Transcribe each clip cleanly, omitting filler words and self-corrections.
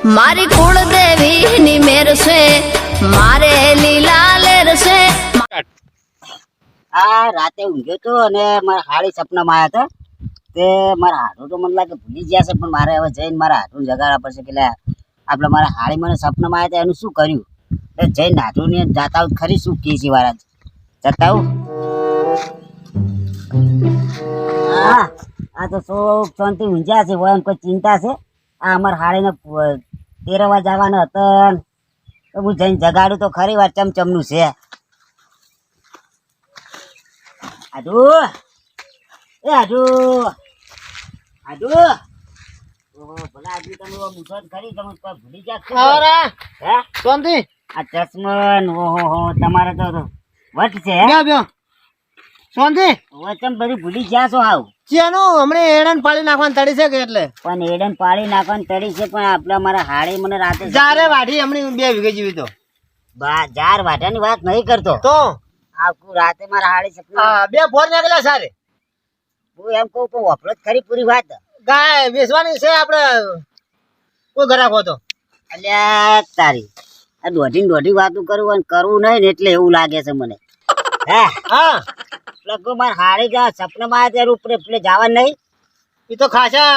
મારી કુળદેવી ની મેર છે મારે લીલા લેર છે। આ રાતે ઊંઘ્યો તો અને મારા હાડી સપનામાં આવ્યા હતા તે મારા હાડું તો મને લાગે ભૂલી ગયા છે, પણ મારે હવે જઈને મારા હાડું જગાડવા પડશે કે આપણે મારા હાડી મને સપનામાં આવ્યા હતા એનું શું કર્યું એ જઈને હાડું ને જાતા આવું ખરી શું કીસી વાળા જતા આવું। હા આ તો સુખ શાંતિ ઊંઝ્યા છે હોય એમ કોઈ ચિંતા છે। આ અમારા હાડીને તેરવા જવાનો હતો તો હું જઈને જગાડું તો ખરી વાર ચમચમનું છે। આડુ એ આડુ આડુ ઓહો ભલા આદમી તમે મૂઠો ખરી તમે ભૂલી ગયા હે શાંતિ આ ચશ્મન ઓહો હો તમારે તો વટ છે શાંતિ વચમ બધું ભૂલી ગયા છો હાવ ચેનું હમણે એડન પાડી નાખવાની તડી છે કે એટલે પણ એડન પાડી નાખવાની તડી છે પણ આપડા મારા હાડી મને રાતે જારે વાઢી હમણે 2 વીઘે જેવી તો જાર વાઢાની વાત નહીં કરતો તો આખું રાતે મારા હાડી સપના હા 2 ફોર નાખેલા સારે હું એમ કહું પણ વપરો જ ખરી પૂરી વાત ગાય વેચવાની છે આપણે કોઈ ગ્રાહક હતો અલ્યા તારી આ દોઢી વાતો કરું અને કરવું નહીં ને એટલે એવું લાગે છે મને હે હા લગો માર હારી જા સપનામાં આવ્યા ત્યારે ઉપર એટલે જવાનું નહીં એ તો ખાસા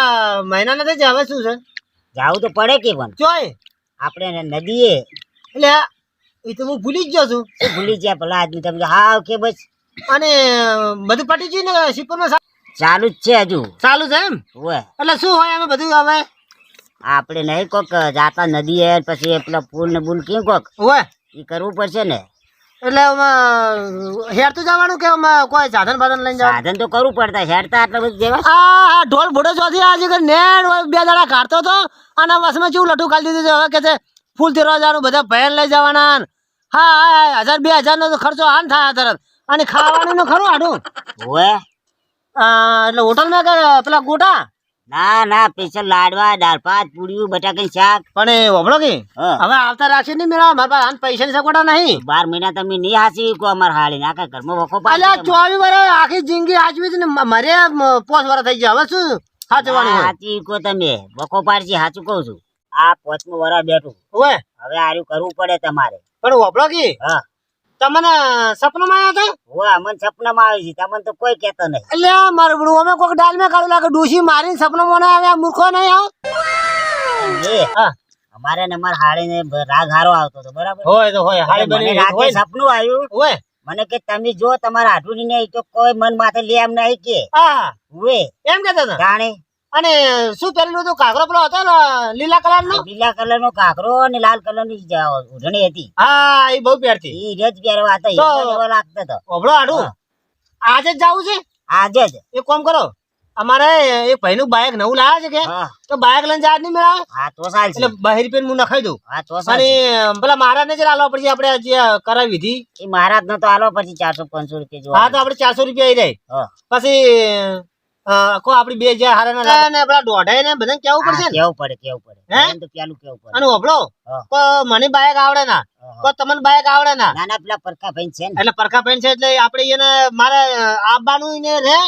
મહિના નથી જ હવે શું છે જાવું તો પડે કે પણ ચોય આપણે નદીએ એટલે એ તો હું ભૂલી જ ગયો છું શું ભૂલી ગયા ભલા આદમી તમે હા કે બસ અને બધું પટી ગયું ને શિપરમાં ચાલુ જ છે હજુ ચાલુ છે એમ હોય એટલે શું હોય અમે બધું હવે આપણે નહીં કોક જાતા નદીએ પછી પેલા ફૂલ ને બૂલ કેમ કોક હોય એ કરવું પડશે ને એટલે હેરતું જવાનું કે કોઈ સાધન બાધન લઈને જવાનું સાધન તો કરવું પડતા હેરતા આટલા બધું જેવા આ ઢોલ ભોડો ચોથી આજે કે નેડ 2 દાડા કાઢતો હતો અને વસમાં ચેવું લઠું કાઢી દીધું છે હવે કે છે ફૂલ તેરવા જવાનું બધા ભેન લઈ જવાના હા 1000-2000 નો ખર્ચો આન થાય તરત અને ખાવાનું નું ખરું આડું હોય એટલે હોટલમાં કે પેલા ગોટા ના સ્પેશિયલ લાડવા દાળ ભાત પૂરીયું બટાકાનું શાક પણ એ વભળો કે હા હવે આવતા રાખશે નહીં મેળા મારા પાસે પૈસા ની સગવડ નહીં 12 મહિના તમે નહીં હાસી કો અમાર હાળી નાખા ઘરમાં વખો અલ્યા 24 વર્ષ આખી જિંદગી આજવી જ ને મારે 5 વર્ષ થઈ ગયા હવે શું સાચવાનું સાચી કો તમે વખો પાડજી સાચું કહું છું આ 5મું વર્ષ બેઠું હોય હવે આર્યું કરવું પડે તમારે પણ વભળો કે હા તમને સપનામાં આવ્યા હતા હોય મને સપનામાં આવી છે તમને તો કોઈ કહેતો નહીં એટલે મારું બડું અમે કોઈક ડાલ માં કાઢું લાગે ડૂસી મારીને સપનામાં ના આવ્યા મૂર્ખો નહીં આવ હા અમારે ને અમાર હાળી ને રાગ હારો આવતો હતો બરાબર હોય તો હોય હાળી મને બની રાતે સપનું આવ્યું હોય મને કે તમે જો તમારા હાડુની નહીં તો કોઈ મન માથે લે એમ નહીં કે હા હુએ એમ કેતા હતા જાણે અને શું પહેરેલું હતું કાગરો પેલો હતો ને લીલા કલર નો લીલા કલર નો કાકરો અને લાલ કલર ની ઉઢણી હતી હા એ બહુ પહેરતી ઈ રજ પહેરવા હતા તો- એટલો એવો લાગતો હતો ઓબળો આડું આજે જ જવું છે આજે જ એક કામ કરો અમારે એક ભાઈ નું બાઇક નવું લાવ્યા છે કે હા તો બાઇક લઈને જાય નહીં મેળા હા તો સાલ છે એટલે 12 રૂપિયા હું નખાઈ દઉં હા તો સાલ અને છે. પેલા મહારાજ ને જ આલવા પડશે આપણે જે કરાવી વિધિ ઈ મહારાજ નો તો આલો પછી 400-500 રૂપિયા હા જોવા તો આપણે 400 રૂપિયા આવી જાય હા પછી કો આપડી 2000 હારા ને પેલા દોઢાઈ ને બધા કેવું પડશે ને કેવું પડે હે? એમ તો પેલું કેવું પડે અને ઓબળો હા. તો મને બાઇક આવડે ના હા. તો તમને બાઇક આવડે ના ના ના પેલા પરખા ભાઈ છે ને એટલે પરખા પેન છે એટલે આપણે એને મારે આવવાનું ને રે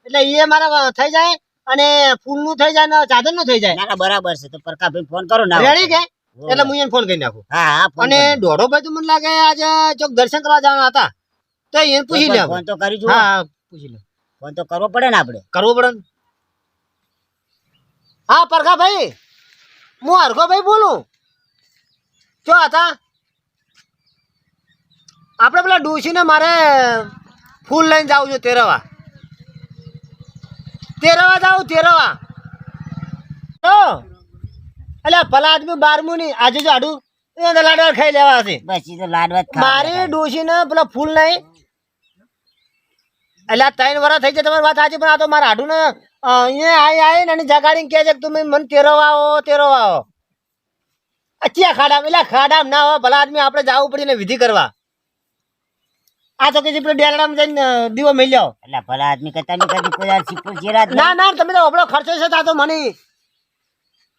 એટલે એ મારે થઈ જાય અને ફૂલ નું થઈ જાય ને સાધન નું થઈ જાય ના ના બરાબર છે તો પરખા ભાઈ ફોન કરો ના રેડી કે એટલે હું એને ફોન કરી નાખું હા હા ફોન અને દોઢો ભાઈ તો મને લાગે આજે ચોક દર્શન કરવા જવાના હતા તો એને પૂછી લે ફોન તો કરી જો હા પૂછી લે ફોન તો કરવો પડે ને આપણે કરવું પડે ને. હા પરખા ભાઈ હું હરખો ભાઈ બોલું જો હતા આપણે પેલા ડોશી ને મારે ફૂલ લઈને જાવું છું તેરવા જાવું તેરવા તો એટલે ભલા આદમી 12મું ની આજે જો આડું એને લાડવા ખાઈ લેવા છે બસ ઈ તો લાડવા જ મારી ડોશી ને પેલા ફૂલ નહીં એટલે આ 3 વર્ષ થઈ જાય તમારી વાત સાચી પણ આ તો મારા હાડું ને અહીંયા આવી ને જગાડીને કહે છે કે તમે મને તેરવા આવો અચ્યા ખાડા એટલે ખાડા ના હોય ભલા આદમી આપણે જવું પડી ને વિધિ કરવા આ તો કે પેલો ડેલડામાં જઈને દીવો મેલી આવો એટલે ભલા આદમી કે તમે કદી કોઈ આ સિપુર જીરા જ ના ના તમે તો આપણો ખર્ચો છે તા તો મને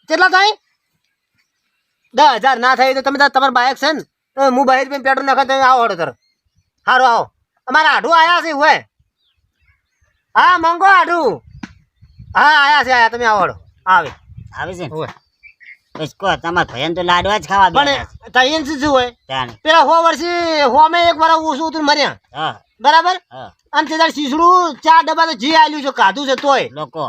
કેટલા થાય 10,000 ના થાય તો તમે તમારા બાઇક છે ને તો હું 12 રૂપિયા પેટ્રોલ નાખે તમે આવો હડો તર સારું આવો અમારા આઢું આયા છે હોય હા મંગો આઢું હા આયા છે આયા તમે આવો હડો આવે આવે છે ને? હોય બસ કહો તમારા ભાઈને તો લાડવા જ ખાવા પણ બેઠા તૈયાર શું હોય છે. તાણે. પેલા 100 વર્ષે હોમે એક વાર ઓછું હતું ને મર્યા હા બરાબર હા અને તે દાડે શીશડું 4 ડબ્બા તો જી આલ્યું છે કાધું છે તોય લોકો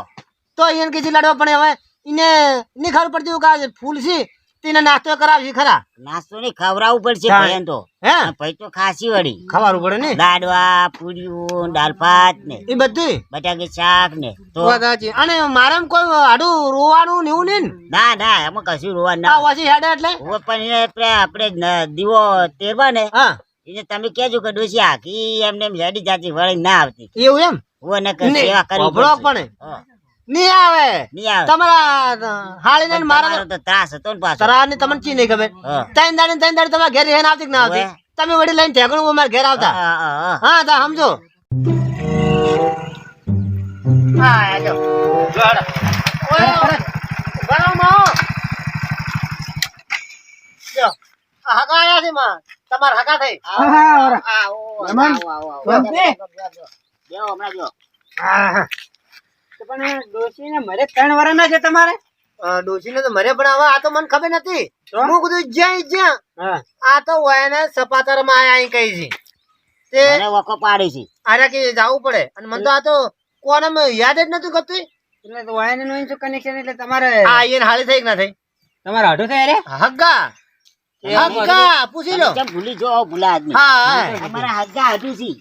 તો એને કે લાડવા પણ હવે એને નહીં ખબર પડતી કે ફૂલ છે તેને નાસ્તો કરાવશે ખરા નાસ્તો નહીં ખવડાવવું પડશે તાણે. ભાઈને તો હે ભાઈ તો ખાસી વળી ખવાનું પડે ને લાડવા પૂરીઓ દાળ ભાત ને એ બધું બટાકે શાક ને તો વાત સાચી. અને મારે એમ કોઈ આડું રોવાનું ને એવું નહીં ને ના ના એમાં કશું રોવા આ ના વાસી હેડે એટલે હવે પણ એને આપણે દીવો તેરવા ને હા એને તમે કહેજો કે ડોસી આખી એમને એમ હેડી જાતી વળી ના આવતી એવું એમ હું એને નહીં, સેવા કરવી અભળો પડશે. પણ હા, નહીં આવે નહીં આવે તમારા હાળીને પણ મારા તમારો તો ત્રાસ હતો ને પાછો તરાની તમને ચી નહીં ખબર હા. 3 દાડે તમારા ઘેર હેન આવતી કે ના આવતી ઓવે. તમે વળી લઈને ઠેકણું અમારા ઘેર આવતા હા, હા, હા. હા તા સમજો હા આજો ઓય બરાબર માં જો આ હગા આયા છે માં તમાર હગા થઈ આવો, આવો, આવો, રમણ. આવો, આવો. રમતે. બેહો, હમણાં જો. પણ ડોશીને મરે 3 વર્ષના છે તમારે ડોશીને તો મરે પણ હવે આ તો મને ખબર નથી હું કીધું જ્યાં આ તો વાયને સપાતરમાં આયા અહીં કઈ છે તે મને વખો પાડી છે આરે કે જવું પડે અને મને તો આ તો કોને યાદ જ નતું કરતું એટલે તો વાયન નું શું કનેક્શન એટલે તમારે આ એને હાળી થઈ કે ના થઈ તમારે આઢું થાય રે હગ્ગા હગ્ગા પૂછી લો કેમ ભૂલી જો ભૂલા આદમી હા અમારા હગ્ગા હતું છે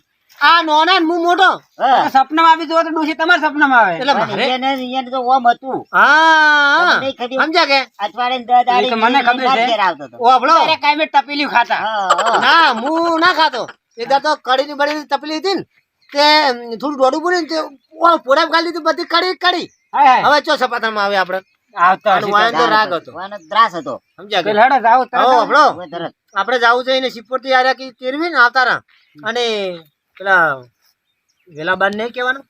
આ નોના ને હું મોટો હા. સપનામાં આવી જુઓ તો ડોશી તમારા સપનામાં આવે એટલે પણ મારે એને તો ઓમ હતું હા તમને નહીં ખબર? સમજ્યા કે અઠવાડિયે 10 દાડી એ તો મને ખબર ના છે. ઘેર આવતો હતો. ઓબળો અરે કાંઈ તપેલી ખાતા હા, હા. ના હું ના ખાતો એ તો કડી ની બડી તપલી હતી ને તે થોડું ડોડું બોલી ને તે પોડા ખાલી દીધું બધી કડી કડી હાય હાય. હવે ચો સપાટામાં આવે આપણે આવતા આનું વાયન તો રાગ હતો ઓનો ત્રાસ હતો સમજ્યા કે પેલા હેડો જાઓ તરત આવો આપણો હવે તરત. આપણે જાવું છે એને સિપોર થી આર્યા કે તેરવી ને આવતા રહા અને પેલા વેલાબાન નહીં કહેવાનું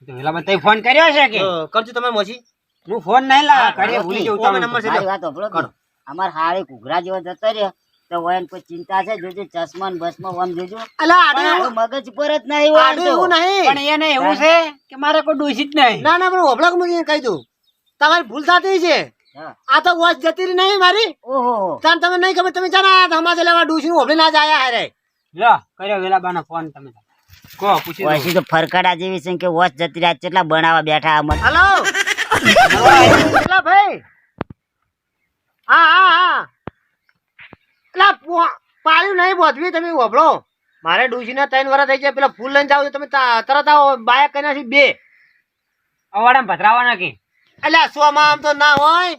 તો પેલા બધા ફોન કર્યો છે કે તો કરજો તમારે મોસી હું ફોન નહીં લા હા, કરીએ હા, ભૂલી ઓકે. જવું ઓમે તમને. નંબર છે. મારી વાત સાંભળો કે અમાર હાળે ઘૂઘરા જેવો જતો રહ્યો તો વયન કોઈ ચિંતા છે જોજો ચશ્મા ને બસમાં ઓમ જોજો અલા પણ આડું આનું મગજ પર જ નહીં હોય આડું એવું નહીં પણ એને એવું છે કે મારે કોઈ ડોશી જ નહીં ના ના પણ ઓબળક મૂકીને કહી દઉં તમારી ભૂલ થતી છે હા. આ તો વોચ જતી રહી નહીં મારી ઓહો તાન તમે નહીં ખબર તમે જાના હમાજે લેવા ડૂસી ઓબળી ના જાય હારે લો કર્યો વેલાબાનો ફોન તમે કહો પૂછી દો. પછી તો ફરકડા જેવી છે કે વોચ જતી રાત કેટલા બનાવવા બેઠા અમર હલો પેલા ભાઈ હા હા હા પેલા પાડ્યું નહીં બોધવી તમે ઓબળો મારે ડૂસીને 3 વર્ષ થઈ ગયા પેલા ફૂલ લઈને જાવ તમે તરત આવો બાયક કઈ નાખી 2 અવાડામાં પધરાવાના કે એટલે 100 માં આમ તો ના હોય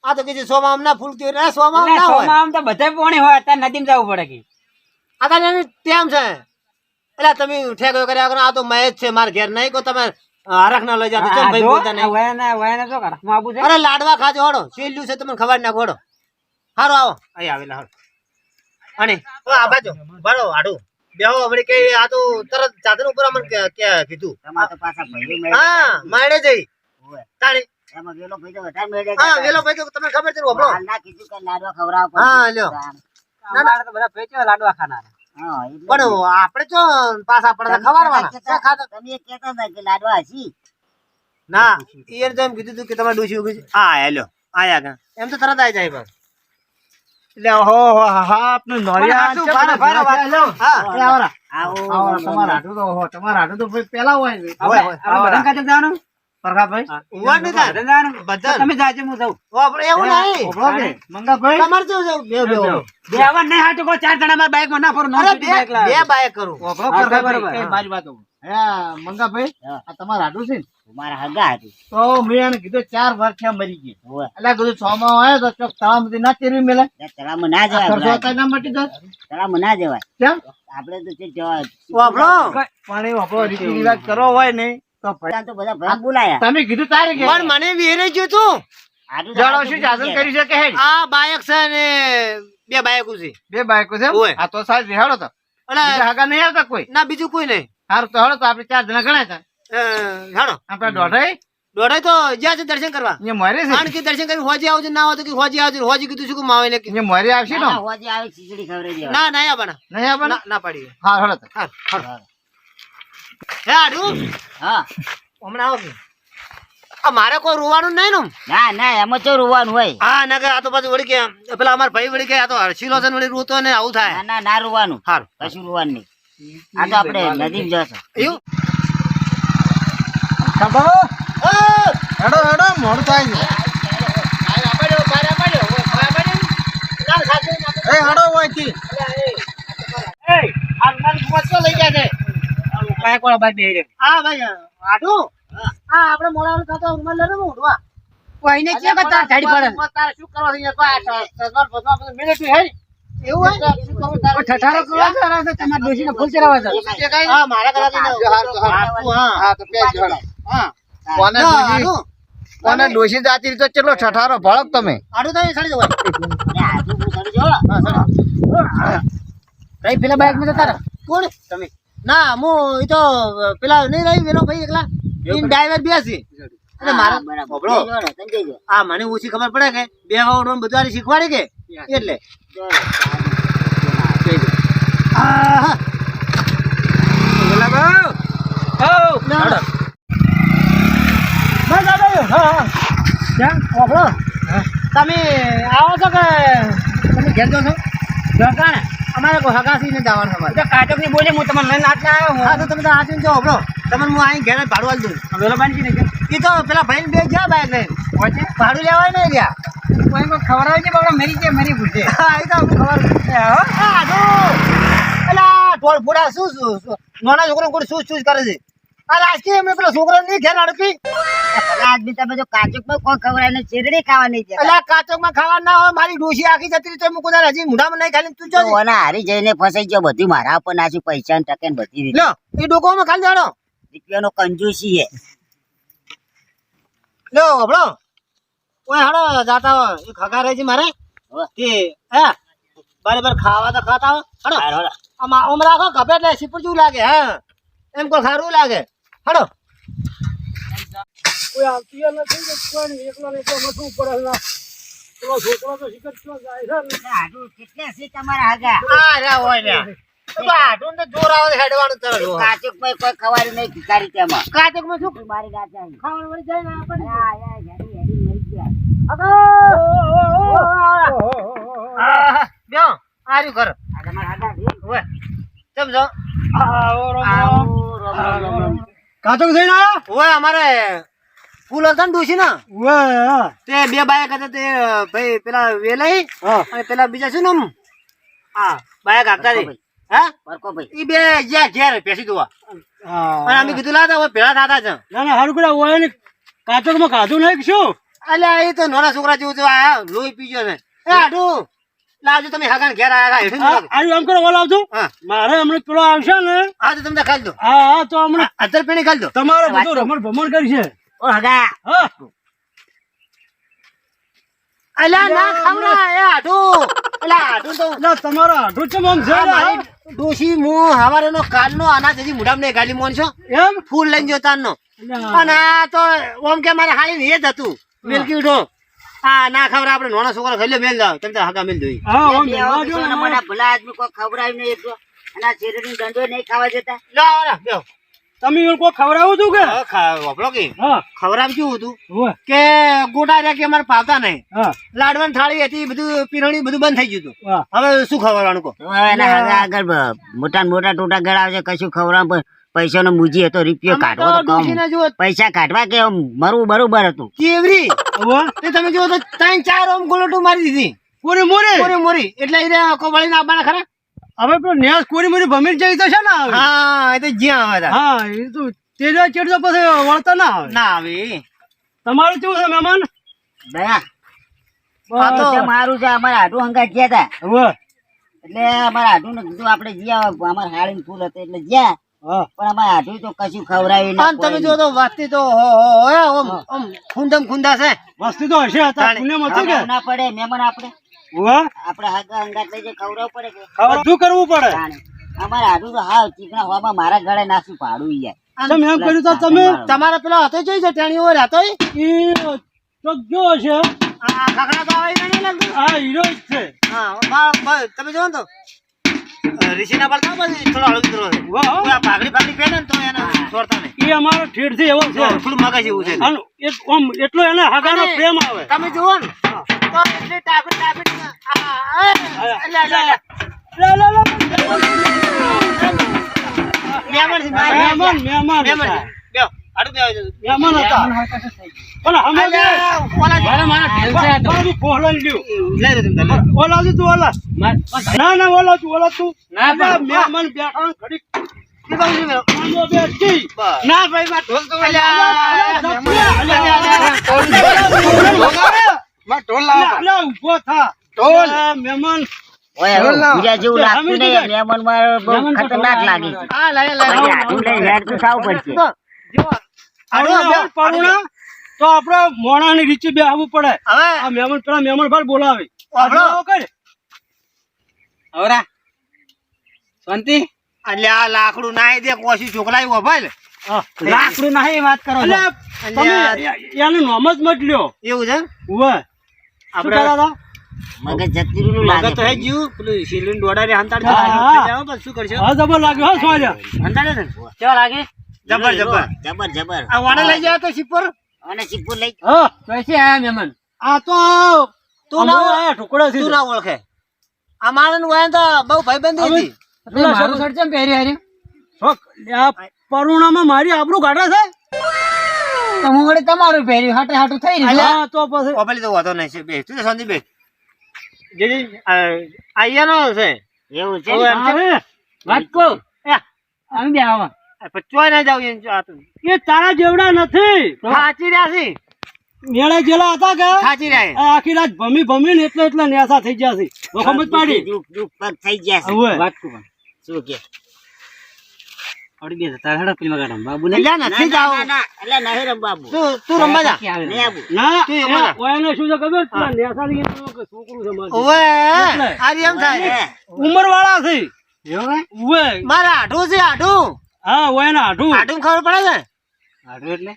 આ તો કીધું 100 માં આમ ના ફૂલ થયું 100 માં આમ એટલે ના હોય સોમાં આમ તો બધા પોણી હોય અત્યારે નદીમાં જવું પડે કે આ તારે એની ટેમ છે એટલે તમે ઠેકો કર્યા કરો આ તો મહેજ છે મારા ઘેર નહીં કો તમે હરખ ના લઈ જાતો ચમ ભાઈ બોલતા નહીં વયના શું કરે હું આબુ છે અરે લાડવા ખાજો હડો છેલ્લું છે તમને ખબર ના ઘોડો હારો આવો અહીં આવેલા હારો અને આ બાજુ બરો આડું બેહો હવે કે આ તો તરત ચાદર ઉપર અમને કીધું તમારે તો પાછા ભાઈઓ મળે. હા માડે જઈ ઓવે. તાળી એમાં વેલો ભાઈ તો વધારે મળે હા વેલો ભાઈ તો તમને ખબર છે ને ઓબળો હાલ ના કીધું કે લાડવા ખવડાવવા હા, પડશે. લ્યો. ના તો બધા પેચો લાડવા ખાના હા, એટલે પણ આપણે તો પાછા પડે તમે ખવારવાના કહેતા- ખાતા તમે કહેતા હતા કે લાડવા હસી ના ઈયર તો એમ કીધું તું કે તમારે ડૂસી ઉગી છે હા હેલો આયા કા એમ તો તરત આવી જાય બસ એટલે હો હા આપનું નોરિયા પણ હાચું, ભારે ભારે વાત. હા આવો તમારા હાટું તો પેલા હોય ને આપણે બધા કાચે જવાનું પ્રકાશભાઈ ઉવા નહીં થાય બધા જવાનું બધા. તમે જાજે હું જાઉં ઓ, આપણે એવું નહીં મંગાભાઈ તમારે શું છે? બે બે બે. બે આવવા નહીં હાટું કોઈ 4 જણા મારા બાઈક માં ના ફરો નો અરે બાઈક બે બે બાઈક કરું હા, બરોબર. એ મારી વાત હોભળો. હે મંગાભાઈ હા. આ તમારા હાટું છે ને મારા હગા હતી તો મેં એને કીધું 4 વર્ષ થયા મરી ગયા ઓવે. એટલે કીધું 6 માં આવ્યો તો ચોક તળાવમાંથી ના ચેરવી મેલે તળાવમાં ના જવાય ખર્ચો ભલા. હતા ના મટી જાય તળાવમાં ના જવાય કેમ આપણે તો જે જવા- વાપરો પાણી વાપરો રીતિ રિવાજ કરો હોય ને તો ત્યાં તો બધા ભાઈ બોલાયા તમે કીધું તારે કે પણ મને વેરે ગયું તું આટલું તો જાણો હાથું શું ભૂલી શાસન ગયા. કર્યું છે કે હેડ આ બાયક છે ને બે બાયકો છે બે બાયકો છે ઓય. આ તો સાહેબ હેડો તો બીજા હાગા નહીં આવતા કોઈ ના બીજું કોઈ નહીં સારું તો હેડો તો આપણે 4 જણા ગણાય તા હેડો આપણે દોઢાઈ તો જ્યાં છે દર્શન કરવા અહીંયા મોરે છે આણ કે દર્શન કરી હોજી આવજો ના હોય તો કે હોજી આવજો હોજી કીધું શું કે માવે ને અહીંયા મોરે આવશે ના, હોજે આવી ખીચડી ખવડાવી દેવા. ના ના આબના નહીં આબના ના પાડી હા હેડો તો હા હે આડું હા હમણાં આવો કે આ મારે કોઈ રોવાનું નહીં ને ના ના એમાં તો રોવાનું હોય. હા ના કે આ તો પાછું વળી કે પેલા અમારા ભાઈ વળી કે આ તો હર્ષિલો છે ને વળી રોતો ને આવું થાય ના ના ના રોવાનું, સારું કશું રોવાનું નહીં. આ તો આપણે નદીમાં જશે. એવું હેડો હેડો મોડું થાય છે. એ હેડો હોયથી કાંઈ કોળા બાદ બેહી રહ્યો. હા ભાઈ આટું હા આપણે મોડાનું ખાતો રૂમાલ લઈને ઉઠવા કોઈને કે તાર ધાડી પડે. તારે શું કરવા છે સસમાન ફસમાન બધું મિલિટરી હે એવું હોય શું કરવું તારે ઠઠારો કરવા જરા છે તમારા ડોશીને ફૂલ ચડાવવા છે. હા મારા કરાવી હા તો પેજ જોડો. હા કોને ના, ડોશી આટું. કોને ડોશી જાતી રીતે ચેટલો ઠઠારો ભળક તમે. આટું તમે સડી જવાય ને આજુ હું સડી જાઉં. કઈ પેલા બાઈક માં જતા રહો. કોણ તમે ના હું એ તો પેલા નહીં રહી વેલો ભાઈ એકલા ઇન ડ્રાઈવર બેસી એટલે મારા હા, બરાબર. બબડો. જઈ જાઓ ને, તમે જઈ જાઓ. હા મને ઓછી ખબર પડે કે બે વાવડો બધું આને શીખવાડી કે એટલે ચાલો. આહા. પેલા બાઉ. ના, ના. બસ આ ભાઈ, હા, હા. કેમ? ઓગળો. તમે આવો છો કે તમે ઘેર જાઓ છો ઘરકાણે અમારે કોઈ હગાસી ને જવાનું અમારે કાચક ની બોલે હું તમને લઈને આટલા આવ્યો. હા તો તમે તો આજીને જાઓ ઓગળો તમને હું અહીં ઘેર જ ભાડું આલી દઉં વેલો બાંધી ને એ તો પેલા ભાઈને બે ગયા બાઈક લઈને ભાડું લેવાય નહીં ગયા કોઈ કોઈ ખવડાવે છે બાબા મેરી છે મેરી પૂછે. હા એ તો આપણે ખબર હા જો એલા ઢોળ ફોડા શું નાના છોકરો કોઈ શું કરે છે આ રાજકીય એમને પેલો છોકરો નહીં ઘેર અડપી પેલા આદમી તમે જો કાચુકમાં કોઈ ખવડાય ને શેરડી ખાવાની છે. એટલે કાચકમાં ખાવા ના હોય મારી ડોશી આખી જતી રહી તો હું કોઈ હજી મુઢામાં નહીં ખાલી તું જો તો ઓના હારી જઈને ફસાઈ ગયો, બધું મારા ઉપર નાખ્યું, પૈસા ને ટકે ને બધી રીતે. લ્યો એ ડોકોમાં ખાલી જાણો રૂપિયાનો કંજૂસી છે. લ્યો હબળો ઓય હાડો જાતા હોય એ ખગા રહી છે મારે હવે. તે હે બરાબર ખાવા તો ખાતા હોય હાડો હારો, હારો. આમાં આમ રાખો ખભે એટલે સીપર જેવું લાગે હા એમ કોઈ સારું લાગે હાડો કોઈ આવતી નથી કે કોઈ એકલો ને એકલો મથું પડે ના પેલો છોકરો તો શીખર ક્યાં જાય છે આડું કેટલા છે તમારા આગા? આ રે હોય રે તો આટું તો જોર આવે હેડવાનું તરત કાચુકમાં કોઈ ખવાયું નહીં ભિખારી તેમાં. કાચકમાં શું મારી ગાતે આવી. ખાવાનું વળી જાય ને આપણે આ, આ, હેડી, હેડી મરી ગયા. બેહો આર્યું ઘર આ તમારા આગા છે? ઓય કેમ છો આવો, રોમ, રોમ, રોમ. કાચક થઈને આવ્યો. ઓય અમારે ફૂલ હતા ને ડોશી ના તે બે બાયક હતા તે ભાઈ પેલા વેલાઈ અને પેલા બીજા શું નામ હા બાયક આપતા હતી હા બરકો ભાઈ. ઈ બે જ્યાં ઘેર પેસી દોવા અને અમે કીધું લાતા હવે પેલા થતા છે ના ના હારું કડા હોય ને કાચક માં કાધું નહીં કે શું. અલ્યા એ તો નાના છોકરા જેવું છે આ લોહી પીજો છે એ આડું લાવજો તમે હાગાને ઘેર આયા હેઠું આર્યું એમ કરો ઓલા આવજો. હા મારે હમણાં પેલો આવશે ને. હા તો તમે ખાલી દો હા હા તો હમણાં અત્તર પેણી ખાલી દો તમારે બધું રમણ ભમણ કરશે. ઓ હગા, હા અલ્યા ના ખાવડા એ આડું અલ્યા આડું તો એટલે તમારો આઢું ચમ આમ છે આ ને? મારી ડોશી હું હવારેનો કાલનો અનાજ હજી મુઢામાં નહીં ગાલી મોન છો એમ ફૂલ લઈને જો તારનો એટલે અને આ તો ઓમ કે મારે હાલી એ જ હતું મિલકી ઉઠો હા ના ખબર આપણે નાનો છોકરો ખાઈ લો મેલ જાવ તમે હગા મેલ દોઈ હા આમ બે જવા આવો દ્યો બીજો ને. મને ભલા આદમી કોઈ ખવડાવ્યું નહીં એટલું. અને આ શેરડીનો દંડો નહીં ખાવા દેતા. લો આવરા બેહો તમે એવું કોઈ ખવડાવું તું કે? વાપરો કે હા ખવરામ કેવું હતું હોય. કે ગોટા રહ્યા કે અમારે પાવતા નહીં હા લાડવાની થાળી હતી બધું પીરણી બધું બંધ થઈ ગયું હતું વાહ. હવે શું ખવડાવવાનું કહો તો એના હગા આગળ મોટા ને મોટા ટોટા ગળાવશે, કશું ખવડાવ પૈસાનો મૂજી હતો, રૂપિયો અમે કાઢવો તો તો કમ. ડોશીને જુઓ પૈસા કાઢવા કે આમ મરવું બરોબર હતું. કેવરી હોય. તે તમે જુઓ તો 3-4 ઓમ ગોલોટું મારી દીધી કોરી મોરી મોરી મોરી એટલે એને કોબળીને આપવાના ખરા હવે પેલો ન્યાસ કોરી મોરી ભમીર જઈ તો છે ને હવે. હા એ તો જ્યાં આવે તાર. હા એ તો તેજો ચેડજો પછી વળતા ના આવે. ના આવે તમારું કેવું છે મહેમાન? દયા, હા તો તે મારું છે, અમારા હાડું હંગાત ગયા હતા. હવે એટલે અમારા હાડું ને કીધું આપણે જ્યાં અમારા હાળી ફૂલ હતો એટલે જ્યાં, હા પણ અમારા હાડું તો કશું ખવડાવ્યું આમ તમે જો તો વાતથી તો ઓમ ખૂંદમ ખૂંદા છે વસ્તી તો હશે હતા પુણ્યમ હતું કે? ના પડે મહેમાન આપણે હવે આપણે હગા હંગાત લઈ જઈને ખવડાવવું પડે કે બધું કરવું પડે. જાણે. અમારા હાડું તો હાવ ચીકણા હોવામાં મારા ગળે નાસું પાડું યાર. તમે એમ કર્યું તો તમે તમારા પેલો હતો જોઈ છે તેણી ઓર હતો એ ચોકજો હશે. આ ખખડા તો આવે ઈ નહીં લાગતું આ હીરો જ છે. હા તમે જો ને તો ઋષિના પડતા પછી થોડો હળવો છે વાહ. કોઈ આ ભાગડી પહેરે ને તો એને છોડતા નહીં એ અમારો ઠેરથી એવો છે થોડું મગજ એવું છે આનો એક આમ એટલો એને હગાનો પ્રેમ આવે તમે જુઓ ને તો એટલી ટાપી મહેમાન મહેમાન હતા. મહેમાન હતા પણ અમે બાબુ પહોળાઈ ગયું ઓલા તું તું ઓલા ના ઓલા તું ના મહેમાન બેઠા ને ઘડીક આમાં બેઠી. ના ભાઈ માં ઢોલ તો અલા, ઊભો થા અલા, મહેમાન ઓય હવે બીજા જેવું લાગતું અમે નહીં કીધું. મહેમાન માં બહુ મહેમાન ખતરનાક લાગે છે હા લાય પછી હાથું લઈને હેડતું થવું પડશે પરુણા પરુણા તો આપડે મોણા ની રીચે બેહવું પડે હવે આ મહેમાન પેલા મહેમાન ભાઈ બોલાવે આપણો. કઈ આવરા શાંતિ એટલે આ લાકડું નાઈ દે કોશી ચોકલાઈ ભાઈ લાકડું નાઈ વાત કરો અલ્યા, તમે એનું નામ જ મત લ્યો એવું છે ઉવે શું કહેતા હતા? મગજ જતી રહ્યું લાગે મગજ તો હે જીવ પેલું શીલીન ડોડારે હંતાડી શું કરશે હા જબર લાગ્યો હા સોજા હંતાડે ને કેવા લાગે જબર જબર જબર જબર આ વાણે લઈ જાય તો શીપર અને સિક્કુ લઈ હા कैसे आया मेहमान આ તો તું ના આયા ટુકડા છે તું ના ઓળખે આ માણસ વાય તો બહુ ભાઈબંધી હતી મારું શર્ટ કેમ પહેરી હારી આ પરુણામાં મારી આબરૂ કાઢે છે તમારે તમારું પહેર્યું હાટે હાટું થઈ હા તો પછી ઓપલી તો વાતો નહીં છે બે તું શાંતિ બે જેજી આયાનો છે એવું છે હવે એમ છે. અરે, વાત કહું અમે બે આવા ચોય ના જાવ એ તારા જેવડા નથી ખાચી રહ્યા છે મેળે જેલા હતા કે ખાચી રહ્યા આ આખી રાત ભમી ને એટલે નેસા થઈ ગયા છે સમજ પાડી દુઃખ દુઃખ પગ થઈ ગયા છે હવે શું કે આવડી બે તારા હેડા પેલી વગાડમ બાબુ ને ના, ના, ના, એટલે નહીં રમ બાબુ તું રમવા જા નહીં આબુ ના તું એમાં જા. ઓયને શું છે ખબર પેલા નેસા ની છોકરું છે મારું. ઓવે એટલે. આ એમ થાય ઉંમર વાળા છે ઉવે મારા આઢું છે આઢું હા ઓયને આઢું આઢું ખબર પડે છે આઢું એટલે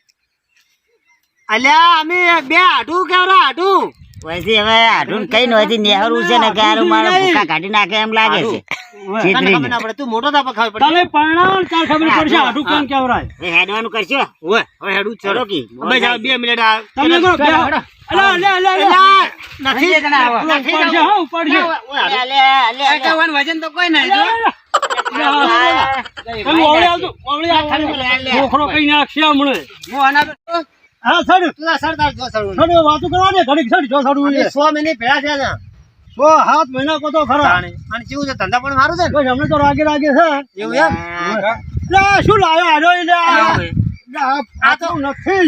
અલ્યા અમે બે આઢું કેવરા આઢું પછી હવે આઢું કઈ નહોતી નેહરું છે ને કે હારું મારે ભૂખા કાઢી નાખે એમ લાગે છે તને છેતરીને. ખબર ના પડે તું મોટો થા ખબર પડે તને પરણાવ તાર ખબર પડશે આઢું કેમ કેવરાય હવે હેડવાનું કરશો ઓવે હવે હેડું ચલો ચલો કી બે જાવ 2 મિનિટ આ તમે કરો બે અલા નથી પડશે હા પડશે અલે, અલે, અલે. વજન તો કોઈ નહીં તમે ઓવળી આવજો ઓવળી આવ છોકરો કઈ નાખશે હમણે હું આના હા સડ તું આ સરદાર જો સડું સડ વાતો કરવા દે ઘડીક સડ જો સડવું છે 100 મિનિટ ભેળા થયા છે 6-7 મહિના કો તો ખરા અને કેવું છે ધંધા પણ મારું છે ને બસ હમણે તો રાગે છે એવું એમ લે શું લાયો આજો લે આ તો નથી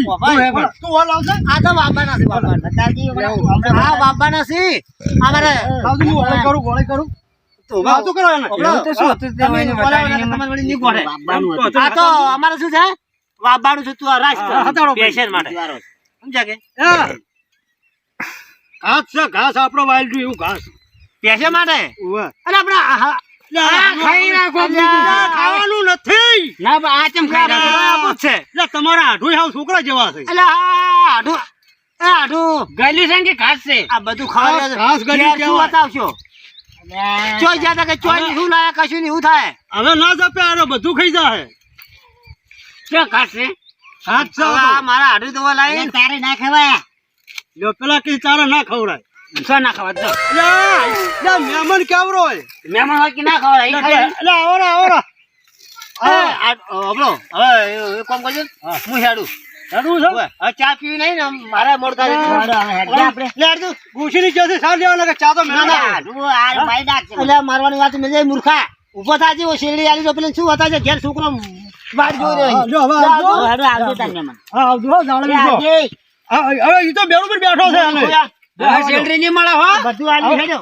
તું ઓલ આવશે આ તો બાબાના છે બાબા બતાવજી હમણાં. હા બાબાના છે અમારે આવજો હું ગોળી કરું વાતો કરો એને એવું તો શું હતું તે વાયને બતાવીને તમારે વળી નહીં ગોળે. બાબાનું હતું. આ તો અમારે શું છે બાબાનું છે તું આ રાખ હતાડો પેશન માટે વારો. સમજ્યા કે ઘાસ છે ઘાસ આપણો વાયલ એવું ઘાસ પેશન માટે ઉવે અરે આપણા ખાઈ રાખો ખાવાનું નથી ના આ ચમ બરાબર છે એટલે તમારા આઢું હાવ છોકરા જેવા છે એટલે આઢું આઢું ગલી છે કે ઘાસ છે આ બધું ખાવા ઘાસ ગલી ઘેર શું કહેવાય. બતાવશો ચોઈ જ્યાં કે ચોઈ શું લાયા કશું નહીં શું થાય હવે ના જપે આરે બધું ખાઈ જાય શું ઘાસ છે ઘાસ છે હવે આ મારા આઢું તો લાવી અલે, તારે ના ખવાય લ્યો પેલા કઈ ચારા ના ખવડાય શું ના ખબર તો લે મહેમાન કેવરો હોય મહેમાન હોય કે ના ખબર એટલે આવરા આવરા હબળો હવે એક કામ કરજો હું હેડું હેડું છે હવે ચા પીવી નહીં ને મારે મોડ થાય વારો હવે હેડજે આપણે. લે હેડજો ભૂસી છે સાર લેવાના કે ચા તો મેં ના, આઢું આ મારી નાખશે. એટલે મારવાની વાત મેં મૂર્ખા ઉભો થાજી ઓ શેરડી આલી તો પેલા શું હતા છે ઘેર છોકરો વાટ જોઈ રહ્યો જો હવે આવજો હવે હેડો, આવજો તાર મહેમાન. હા આવજો જાણે એ આવજે. હવે ઈ તો બેરું પર બેઠો છે આને શેરડી નહીં મળે હો બધું આલી હેડો